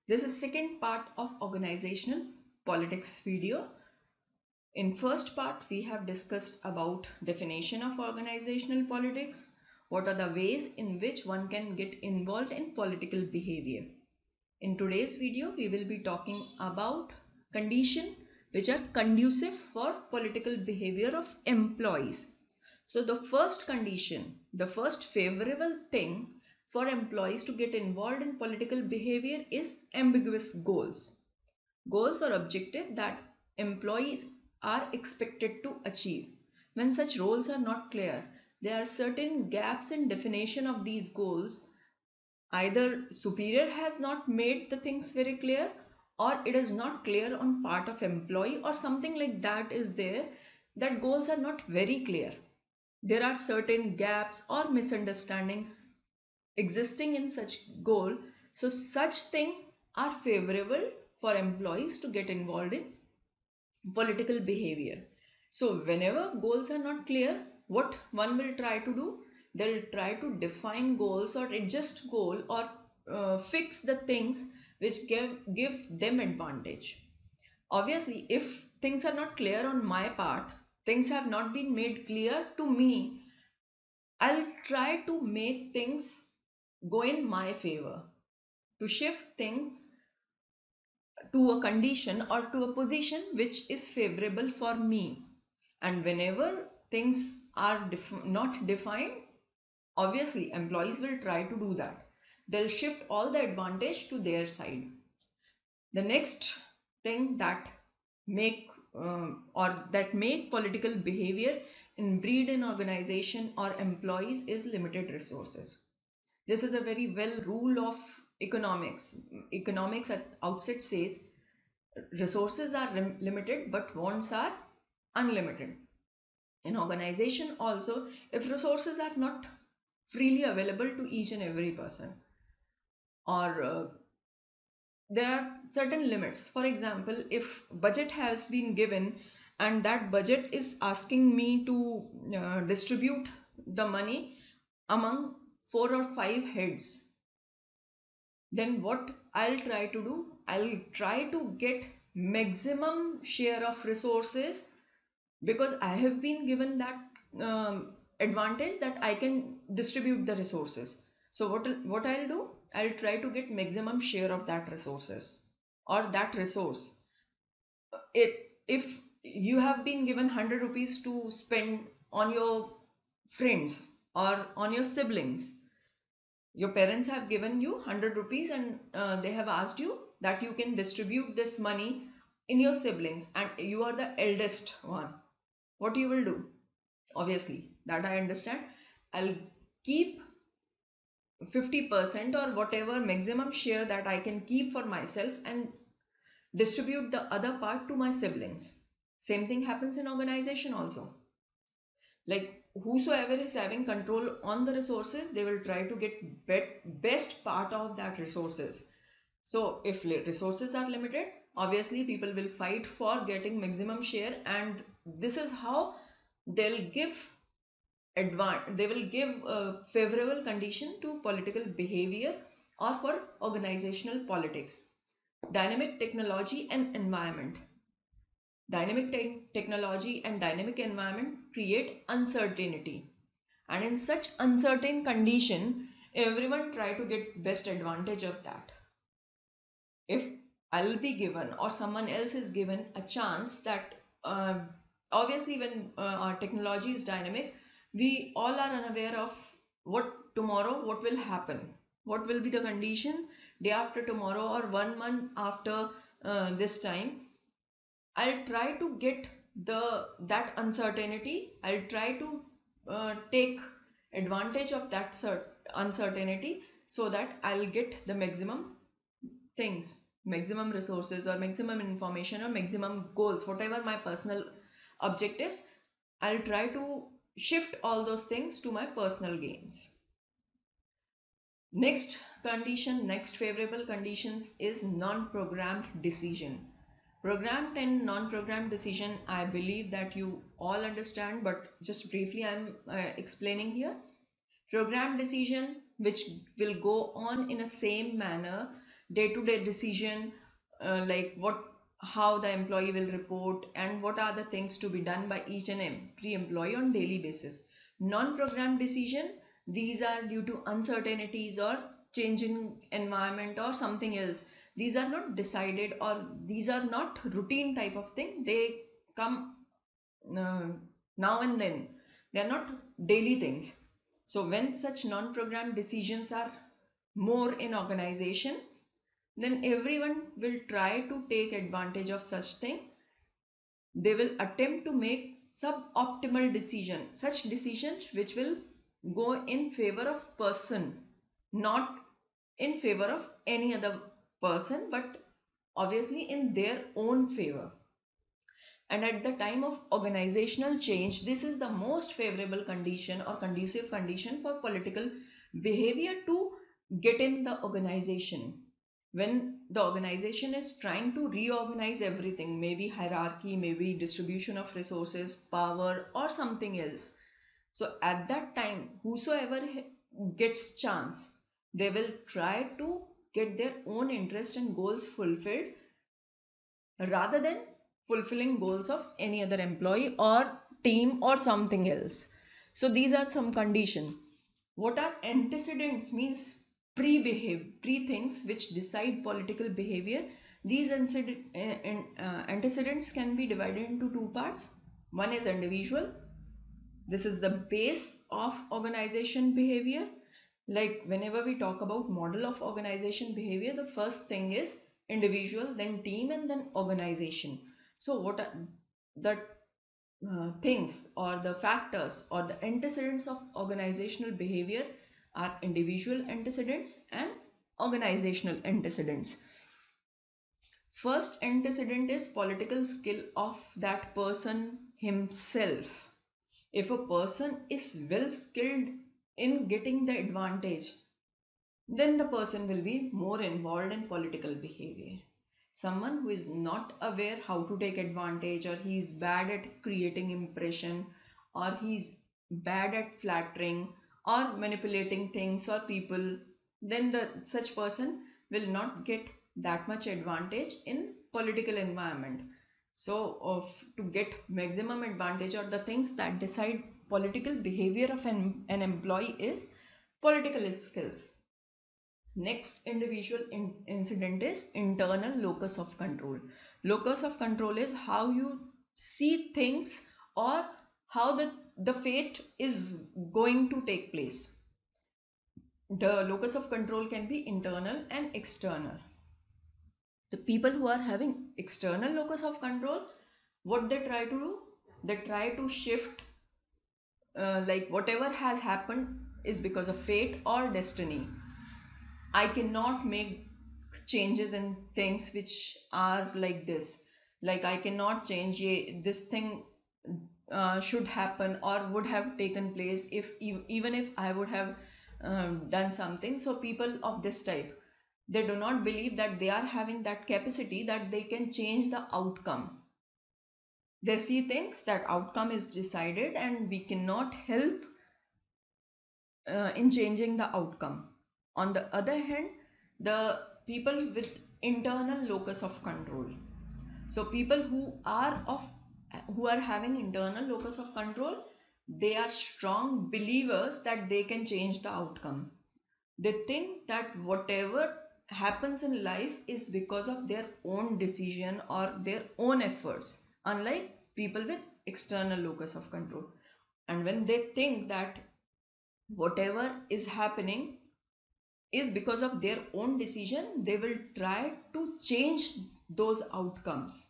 This is second part of organizational politics video. In first part, we have discussed about definition of organizational politics. What are the ways in which one can get involved in political behavior? In today's video, we will be talking about conditions which are conducive for political behavior of employees. So the first condition, the first favorable thing for employees to get involved in political behavior is ambiguous goals. Goals or objectives that employees are expected to achieve. When such roles are not clear, there are certain gaps in definition of these goals. Either superior has not made the things very clear, or it is not clear on part of employee, or something like that is there, that goals are not very clear. There are certain gaps or misunderstandings existing in such goal. So such things are favorable for employees to get involved in political behavior. So whenever goals are not clear, what one will try to do? They'll try to define goals or adjust goal or fix the things which give them advantage. Obviously, if things are not clear on my part, things have not been made clear to me, I'll try to make things go in my favor, to shift things to a condition or to a position which is favorable for me. And whenever things are not defined, obviously employees will try to do that. They'll shift all the advantage to their side. The next thing that make make political behavior inbreed in organization or employees is limited resources. This is a very well rule of economics. Economics at outset says resources are limited but wants are unlimited. In organization also, if resources are not freely available to each and every person, or there are certain limits. For example, if budget has been given and that budget is asking me to distribute the money among 4 or 5 heads, then what I'll try to do, I'll try to get maximum share of resources, because I have been given that advantage that I can distribute the resources. So what I'll do, I'll try to get maximum share of that resources or that resource. If you have been given 100 rupees to spend on your friends or on your siblings, your parents have given you 100 rupees and they have asked you that you can distribute this money in your siblings, and you are the eldest one. What you will do? Obviously, that I understand. I'll keep 50% or whatever maximum share that I can keep for myself and distribute the other part to my siblings. Same thing happens in organization also. Like whosoever is having control on the resources, they will try to get best part of that resources. So if resources are limited, obviously people will fight for getting maximum share, and this is how they'll give they will give a favorable condition to political behavior or for organizational politics. Dynamic technology and environment. Dynamic technology and dynamic environment create uncertainty, and in such uncertain condition, everyone try to get best advantage of that. If I'll be given or someone else is given a chance that obviously when our technology is dynamic, we all are unaware of what tomorrow what will happen, what will be the condition day after tomorrow or 1 month after this time. I'll try to get that uncertainty. I'll try to take advantage of that uncertainty so that I'll get the maximum things, maximum resources or maximum information or maximum goals, whatever my personal objectives. I'll try to shift all those things to my personal gains. Next condition, next favorable conditions is non-programmed decision. Programmed and non-programmed decision, I believe that you all understand, but just briefly I'm explaining here. Programmed decision, which will go on in a same manner, day-to-day decision, like how the employee will report and what are the things to be done by each and every employee on daily basis. Non-programmed decision, these are due to uncertainties or change in environment or something else. These are not decided, or these are not routine type of thing. They come uh, now and then. They are not daily things. So when such non-programmed decisions are more in organization, then everyone will try to take advantage of such thing. They will attempt to make suboptimal decision, such decisions which will go in favor of person, not in favor of any other person, but obviously in their own favor. And at the time of organizational change, this is the most favorable condition or conducive condition for political behavior to get in the organization. When the organization is trying to reorganize everything, maybe hierarchy, maybe distribution of resources, power, or something else. So at that time, whosoever gets chance, they will try to get their own interest and goals fulfilled rather than fulfilling goals of any other employee or team or something else. So these are some conditions. What are antecedents? Means pre things which decide political behavior. These antecedents can be divided into two parts. One is individual. This is the base of organization behavior. Like whenever we talk about model of organization behavior, the first thing is individual, then team, and then organization. So what are the things or the factors or the antecedents of organizational behavior are individual antecedents and organizational antecedents. First antecedent is political skill of that person himself. If a person is well skilled in getting the advantage, then the person will be more involved in political behavior. Someone who is not aware how to take advantage, or he is bad at creating impression, or he is bad at flattering or manipulating things or people, then the such person will not get that much advantage in political environment. So to get maximum advantage, or the things that decide political behavior of an employee is political skills. Next individual incident is internal locus of control. Locus of control is how you see things, or how the fate is going to take place. The locus of control can be internal and external. The people who are having external locus of control, what they try to do, they try to shift, like whatever has happened is because of fate or destiny. I cannot make changes in things which are like this. Like I cannot change this thing should happen or would have taken place if even if I would have done something. So people of this type, they do not believe that they are having that capacity that they can change the outcome. They see things that outcome is decided and we cannot help in changing the outcome. On the other hand, the people with internal locus of control. So people who are having internal locus of control, they are strong believers that they can change the outcome. They think that whatever happens in life is because of their own decision or their own efforts, unlike people with external locus of control. And when they think that whatever is happening is because of their own decision, they will try to change those outcomes.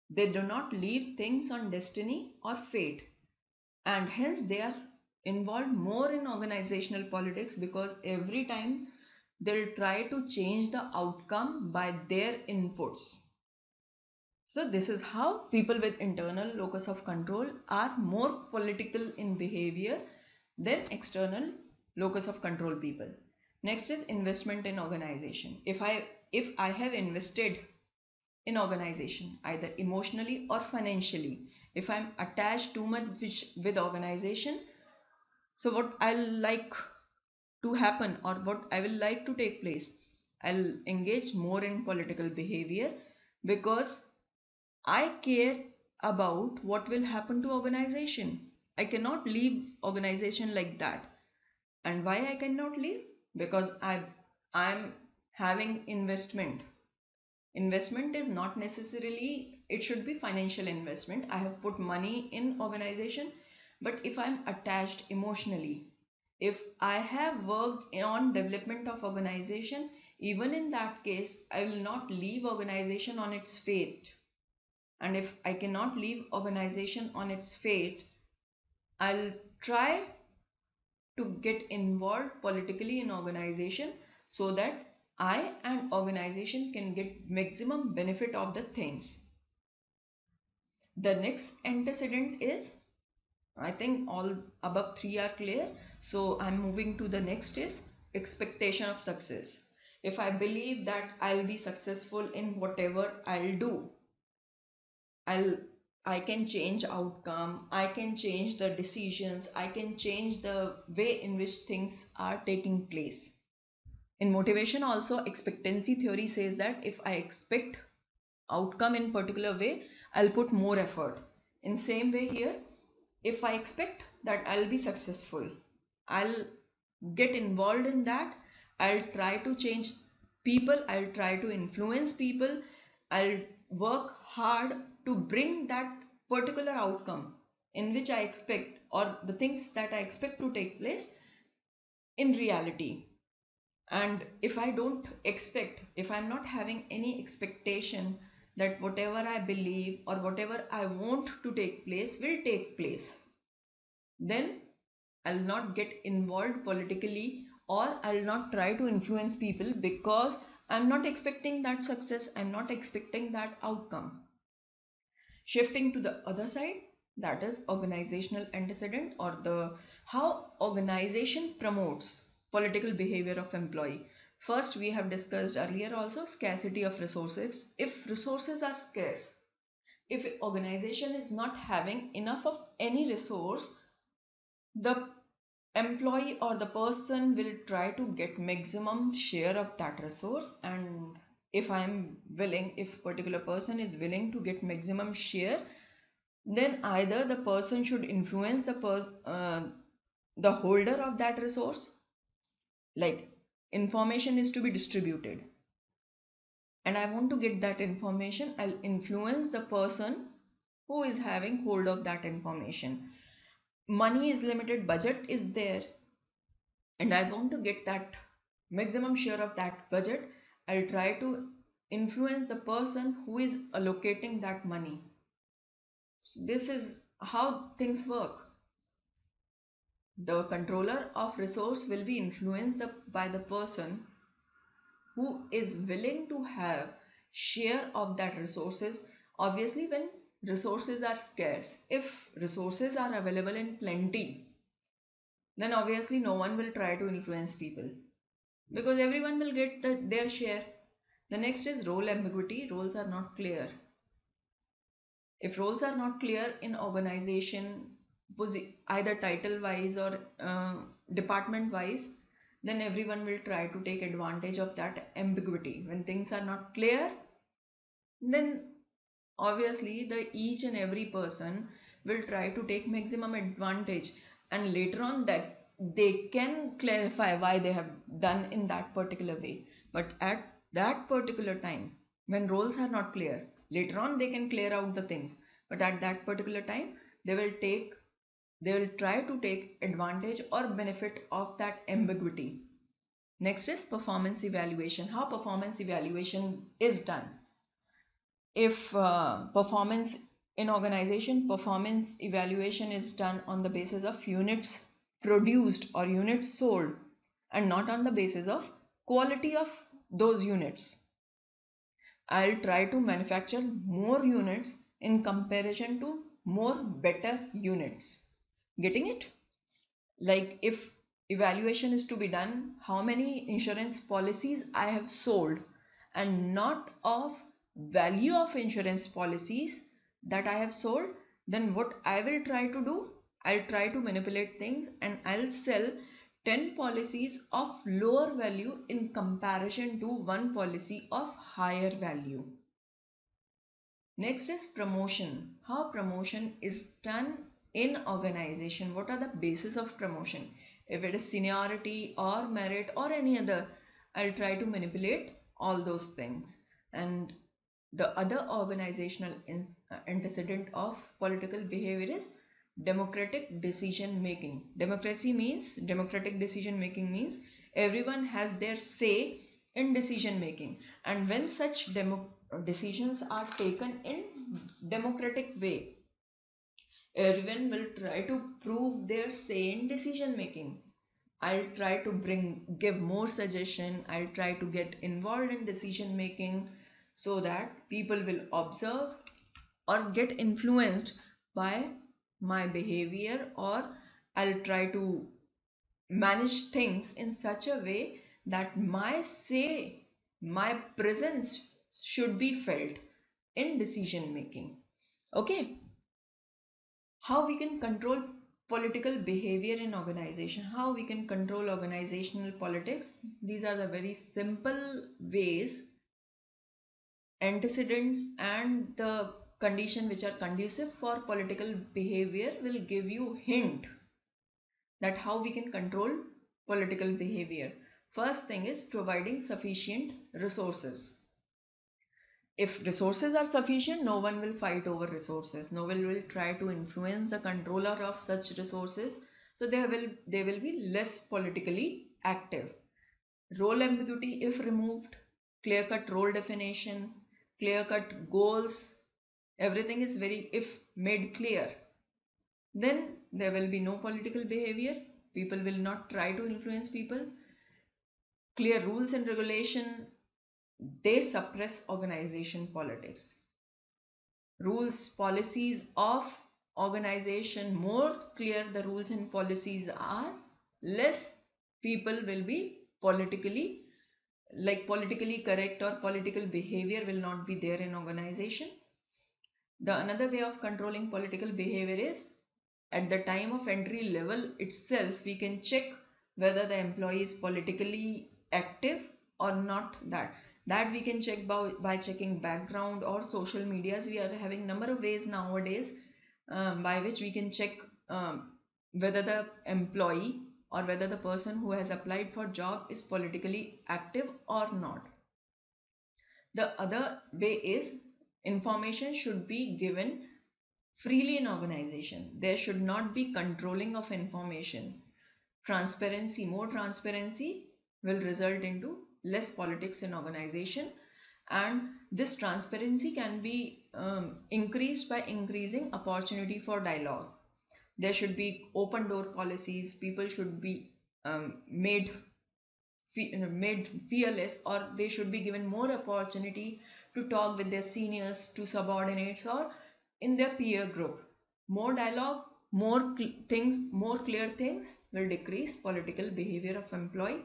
They do not leave things on destiny or fate, and hence they are involved more in organizational politics, because every time they'll try to change the outcome by their inputs. So this is how people with internal locus of control are more political in behavior than external locus of control people. Next is investment in organization. If I have invested in organization, either emotionally or financially, if I'm attached too much with organization, so what I like to happen or what I will like to take place, I'll engage more in political behavior because I care about what will happen to organization. I cannot leave organization like that. And why I cannot leave? Because I'm having investment. Investment is not necessarily, it should be financial investment. I have put money in organization, but if I'm attached emotionally, if I have worked on development of organization, even in that case, I will not leave organization on its fate. And if I cannot leave organization on its fate, I'll try to get involved politically in organization so that I and organization can get maximum benefit of the things. The next antecedent is, I think all above three are clear. So I'm moving to the next is expectation of success. If I believe that I'll be successful in whatever I'll do, I'll I can change outcome, I can change the decisions, I can change the way in which things are taking place. In motivation also, expectancy theory says that if I expect outcome in particular way, I'll put more effort. In same way here, if I expect that I'll be successful, I'll get involved in that. I'll try to change people, I'll try to influence people, I'll work hard to bring that particular outcome in which I expect, or the things that I expect to take place in reality. And if I don't expect, if I'm not having any expectation that whatever I believe or whatever I want to take place will take place, then I'll not get involved politically, or I'll not try to influence people because I'm not expecting that success, I'm not expecting that outcome. Shifting to the other side, that is organizational antecedent, or the how organization promotes political behavior of employee. First, we have discussed earlier also scarcity of resources. If resources are scarce, if organization is not having enough of any resource, the employee or the person will try to get maximum share of that resource. And if particular person is willing to get maximum share, then either the person should influence the holder of that resource, like information is to be distributed and I want to get that information, I'll influence the person who is having hold of that information. Money is limited, budget is there, and I want to get that maximum share of that budget. I'll try to influence the person who is allocating that money. So this is how things work. The controller of resource will be influenced by the person who is willing to have share of that resources. Obviously, when resources are scarce, if resources are available in plenty, then obviously no one will try to influence people because everyone will get their share. The next is role ambiguity. Roles are not clear. If roles are not clear in organization, either title wise or department wise, then everyone will try to take advantage of that ambiguity. When things are not clear, then obviously the each and every person will try to take maximum advantage, and later on that they can clarify why they have done in that particular way. But at that particular time, when roles are not clear, later on they can clear out the things, but at that particular time they will try to take advantage or benefit of that ambiguity. Next is performance evaluation. How performance evaluation is done? If performance in organization, performance evaluation is done on the basis of units produced or units sold, and not on the basis of quality of those units. I'll try to manufacture more units in comparison to more better units. Getting it? Like if evaluation is to be done, how many insurance policies I have sold, and not of value of insurance policies that I have sold, then what I will try to do, I'll try to manipulate things and I'll sell 10 policies of lower value in comparison to one policy of higher value. Next is promotion. How promotion is done in organization. What are the basis of promotion? If it is seniority or merit or any other, I'll try to manipulate all those things. And the other organizational antecedent of political behavior is democratic decision making. Democratic decision making means everyone has their say in decision making, and when such decisions are taken in democratic way, everyone will try to prove their say in decision making. I'll try to give more suggestion. I'll try to get involved in decision making so that people will observe or get influenced by my behavior, or I'll try to manage things in such a way that my say, my presence should be felt in decision making. Okay, how we can control political behavior in organization, how we can control organizational politics. These are the very simple ways, antecedents and the condition which are conducive for political behavior will give you hint that how we can control political behavior. First thing is providing sufficient resources. If resources are sufficient, no one will fight over resources. No one will try to influence the controller of such resources. So they will be less politically active. Role ambiguity if removed, clear-cut role definition, clear-cut goals, everything is if made clear, then there will be no political behavior. People will not try to influence people. Clear rules and regulation, they suppress organization politics. Rules, policies of organization, more clear the rules and policies are, less people will be politically correct, or political behavior will not be there in organization. The another way of controlling political behavior is at the time of entry level itself, we can check whether the employee is politically active or not. That we can check by checking background or social medias. We are having number of ways nowadays by which we can check whether the employee or whether the person who has applied for job is politically active or not. The other way is information should be given freely in organization. There should not be controlling of information. Transparency, more transparency will result into less politics in organization, and this transparency can be increased by increasing opportunity for dialogue. There should be open door policies. People should be made fearless, or they should be given more opportunity to talk with their seniors, to subordinates, or in their peer group. More dialogue, more clear things will decrease political behavior of employee.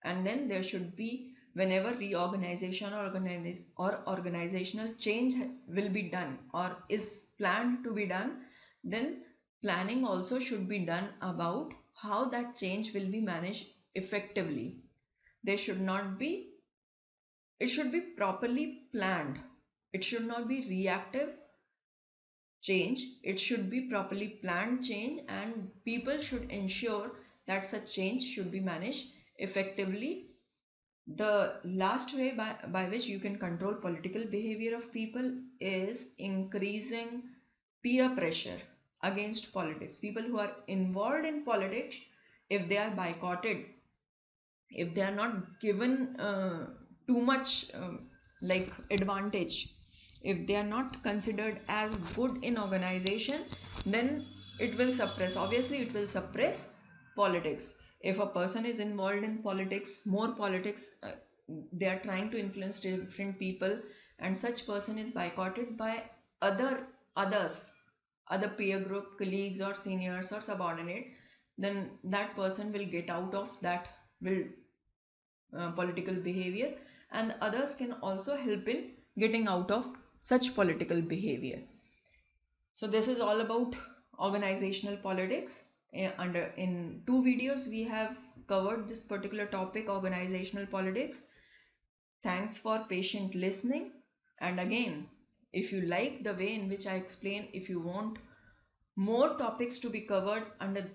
And then there should be, whenever reorganization or organizational change will be done or is planned to be done, then planning also should be done about how that change will be managed effectively. There should not be, it should be properly planned. It should not be reactive change. It should be properly planned change, and people should ensure that such change should be managed effectively. The last way by which you can control political behavior of people is increasing peer pressure against politics. People who are involved in politics, if they are boycotted, if they are not given too much advantage, if they are not considered as good in organization, then it will suppress, obviously it will suppress politics. If a person is involved in politics, more politics, they are trying to influence different people, and such person is boycotted by others, other peer group, colleagues or seniors or subordinate, then that person will get out of that will political behavior, and others can also help in getting out of such political behavior. So this is all about organizational politics. In 2 videos we have covered this particular topic, organizational politics. Thanks for patient listening. And again, if you like the way in which I explain, if you want more topics to be covered under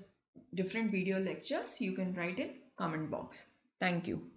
different video lectures, you can write in comment box. Thank you.